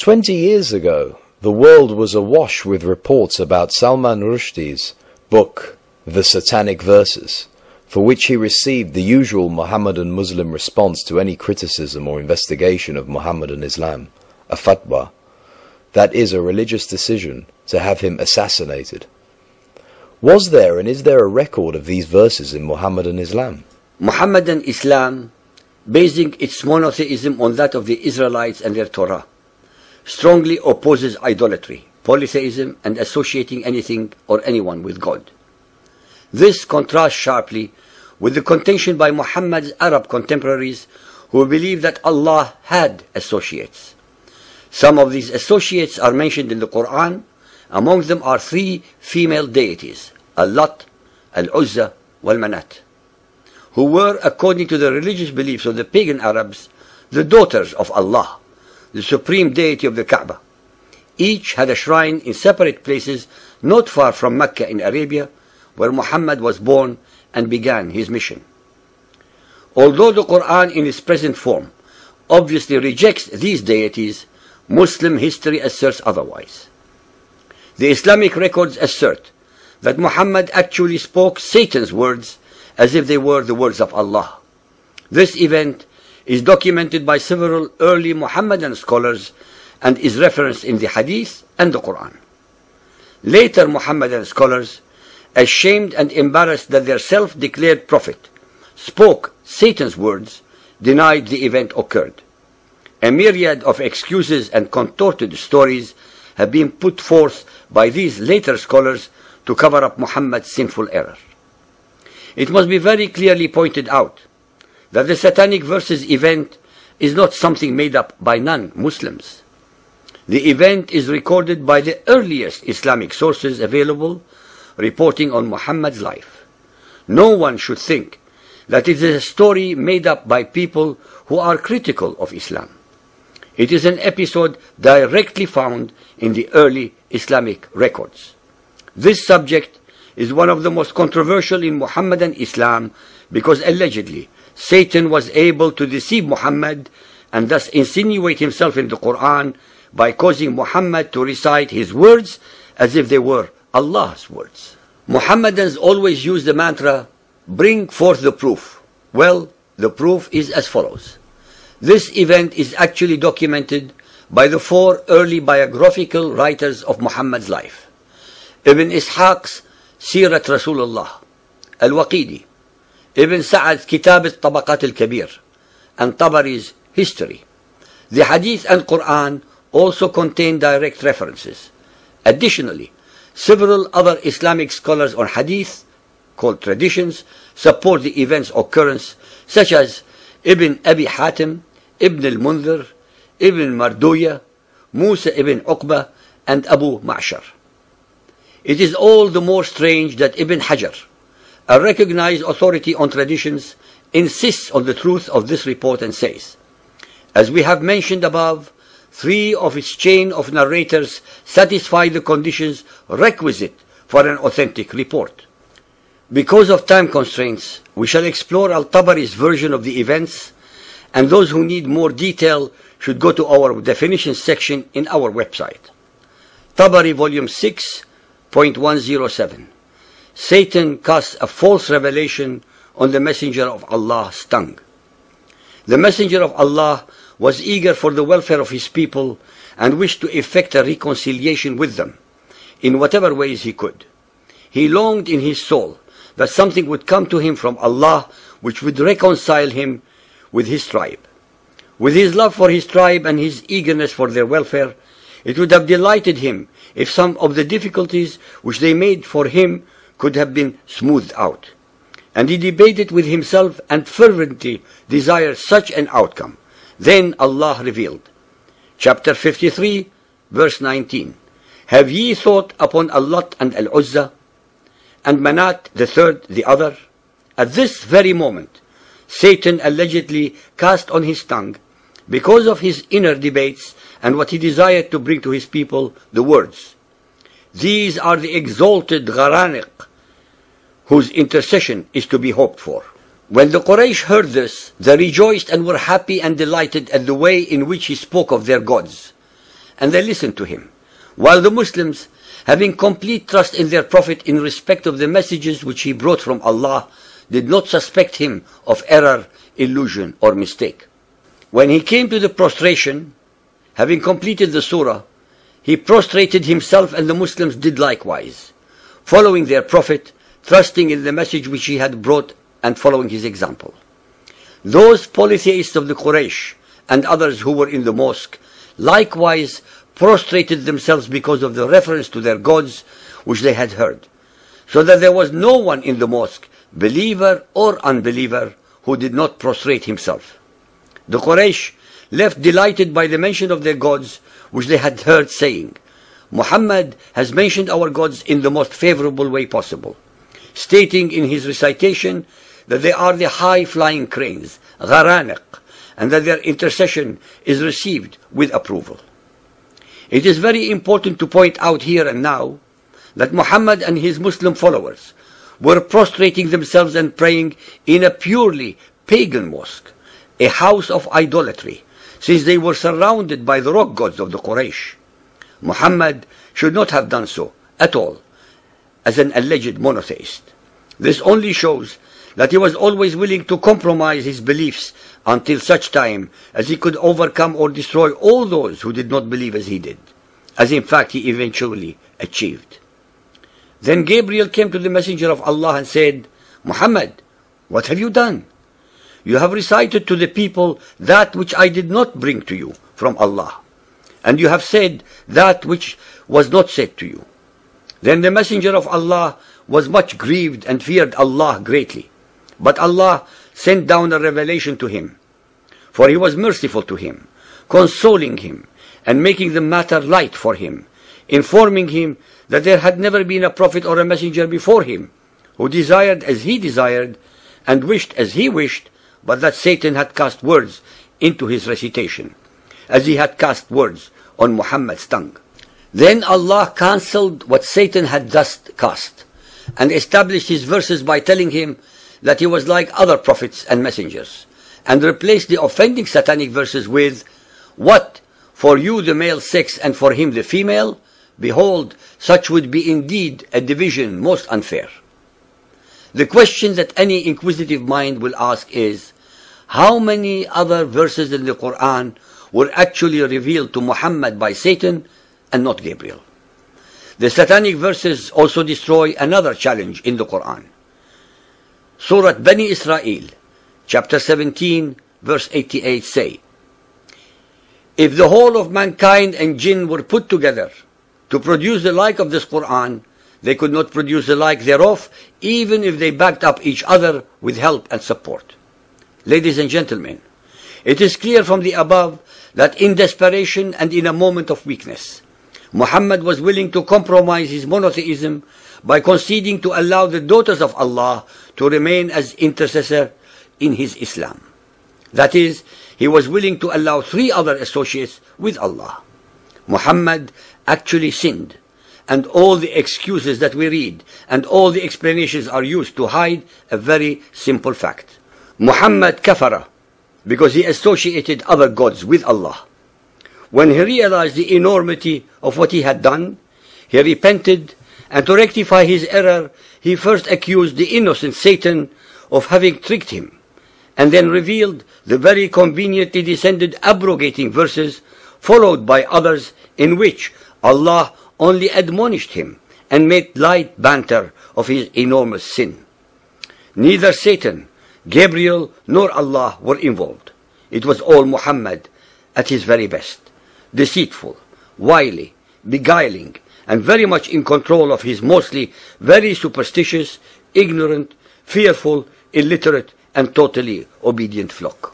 20 years ago, the world was awash with reports about Salman Rushdie's book, The Satanic Verses, for which he received the usual Mohammedan Muslim response to any criticism or investigation of Mohammedan Islam, a fatwa, that is, a religious decision to have him assassinated. Was there and is there a record of these verses in Mohammedan Islam? Mohammedan Islam, basing its monotheism on that of the Israelites and their Torah, strongly opposes idolatry, polytheism, and associating anything or anyone with God. This contrasts sharply with the contention by Muhammad's Arab contemporaries who believe that Allah had associates. Some of these associates are mentioned in the Quran. Among them are three female deities, Al-Lat, Al-Uzza, Wal-Manat, who were, according to the religious beliefs of the pagan Arabs, the daughters of Allah, the supreme deity of the Kaaba. Each had a shrine in separate places not far from Mecca in Arabia, where Muhammad was born and began his mission. Although the Quran in its present form obviously rejects these deities, Muslim history asserts otherwise. The Islamic records assert that Muhammad actually spoke Satan's words as if they were the words of Allah. This event is documented by several early Muhammadan scholars and is referenced in the Hadith and the Quran. Later Muhammadan scholars, ashamed and embarrassed that their self-declared prophet spoke Satan's words, denied the event occurred. A myriad of excuses and contorted stories have been put forth by these later scholars to cover up Muhammad's sinful error. It must be very clearly pointed out that the Satanic Verses event is not something made up by non-Muslims. The event is recorded by the earliest Islamic sources available reporting on Muhammad's life. No one should think that it is a story made up by people who are critical of Islam. It is an episode directly found in the early Islamic records. This subject is one of the most controversial in Muhammadan Islam because allegedly Satan was able to deceive Muhammad and thus insinuate himself in the Quran by causing Muhammad to recite his words as if they were Allah's words. Muhammadans always use the mantra, bring forth the proof. Well, the proof is as follows. This event is actually documented by the four early biographical writers of Muhammad's life. Ibn Ishaq's Sirat Rasulullah, Al-Waqidi, Ibn Sa'ad's Kitab al-Tabaqat al-Kabir, and Tabari's History. The Hadith and Quran also contain direct references. Additionally, several other Islamic scholars on Hadith, called traditions, support the event's occurrence, such as Ibn Abi Hatim, Ibn al-Munzir, Ibn Marduya, Musa ibn Uqba, and Abu Ma'shar. It is all the more strange that Ibn Hajar, a recognized authority on traditions, insists on the truth of this report and says, as we have mentioned above, three of its chain of narrators satisfy the conditions requisite for an authentic report. Because of time constraints, we shall explore Al-Tabari's version of the events, and those who need more detail should go to our definition section in our website. Tabari Volume 6.107. Satan casts a false revelation on the Messenger of Allah's tongue. The Messenger of Allah was eager for the welfare of his people and wished to effect a reconciliation with them in whatever ways he could. He longed in his soul that something would come to him from Allah which would reconcile him with his tribe. With his love for his tribe and his eagerness for their welfare, it would have delighted him if some of the difficulties which they made for him could have been smoothed out. And he debated with himself and fervently desired such an outcome. Then Allah revealed, chapter 53, verse 19, have ye thought upon Al-Lat and Al-Uzza, and Manat the third the other? At this very moment, Satan allegedly cast on his tongue, because of his inner debates and what he desired to bring to his people, the words, these are the exalted Gharaniq, whose intercession is to be hoped for. When the Quraysh heard this, they rejoiced and were happy and delighted at the way in which he spoke of their gods, and they listened to him, while the Muslims, having complete trust in their Prophet in respect of the messages which he brought from Allah, did not suspect him of error, illusion, or mistake. When he came to the prostration, having completed the surah, he prostrated himself, and the Muslims did likewise, following their Prophet, trusting in the message which he had brought and following his example. Those polytheists of the Quraysh and others who were in the mosque likewise prostrated themselves because of the reference to their gods which they had heard, so that there was no one in the mosque, believer or unbeliever, who did not prostrate himself. The Quraysh left delighted by the mention of their gods which they had heard, saying, Muhammad has mentioned our gods in the most favorable way possible, stating in his recitation that they are the high-flying cranes, gharaniq, and that their intercession is received with approval. It is very important to point out here and now that Muhammad and his Muslim followers were prostrating themselves and praying in a purely pagan mosque, a house of idolatry, since they were surrounded by the rock gods of the Quraysh. Muhammad should not have done so at all, as an alleged monotheist. This only shows that he was always willing to compromise his beliefs until such time as he could overcome or destroy all those who did not believe as he did, as in fact he eventually achieved. Then Gabriel came to the Messenger of Allah and said, Muhammad, what have you done? You have recited to the people that which I did not bring to you from Allah, and you have said that which was not said to you. Then the Messenger of Allah was much grieved and feared Allah greatly. But Allah sent down a revelation to him, for he was merciful to him, consoling him, and making the matter light for him, informing him that there had never been a prophet or a messenger before him, who desired as he desired, and wished as he wished, but that Satan had cast words into his recitation, as he had cast words on Muhammad's tongue. Then Allah cancelled what Satan had thus cast, and established his verses by telling him that he was like other prophets and messengers, and replaced the offending satanic verses with, What, for you the male sex and for him the female? Behold, such would be indeed a division most unfair. The question that any inquisitive mind will ask is, how many other verses in the Quran were actually revealed to Muhammad by Satan and not Gabriel? The satanic verses also destroy another challenge in the Quran. Surah Bani Israel, chapter 17, verse 88 say, If the whole of mankind and jinn were put together to produce the like of this Quran, they could not produce the like thereof, even if they backed up each other with help and support. Ladies and gentlemen, it is clear from the above that in desperation and in a moment of weakness, Muhammad was willing to compromise his monotheism by conceding to allow the daughters of Allah to remain as intercessor in his Islam. That is, he was willing to allow 3 other associates with Allah. Muhammad actually sinned, and all the excuses that we read and all the explanations are used to hide a very simple fact. Muhammad kafara, because he associated other gods with Allah. When he realized the enormity of what he had done, he repented, and to rectify his error, he first accused the innocent Satan of having tricked him, and then revealed the very conveniently descended abrogating verses, followed by others in which Allah only admonished him and made light banter of his enormous sin. Neither Satan, Gabriel, nor Allah were involved. It was all Muhammad at his very best, deceitful, wily, beguiling, and very much in control of his mostly very superstitious, ignorant, fearful, illiterate, and totally obedient flock.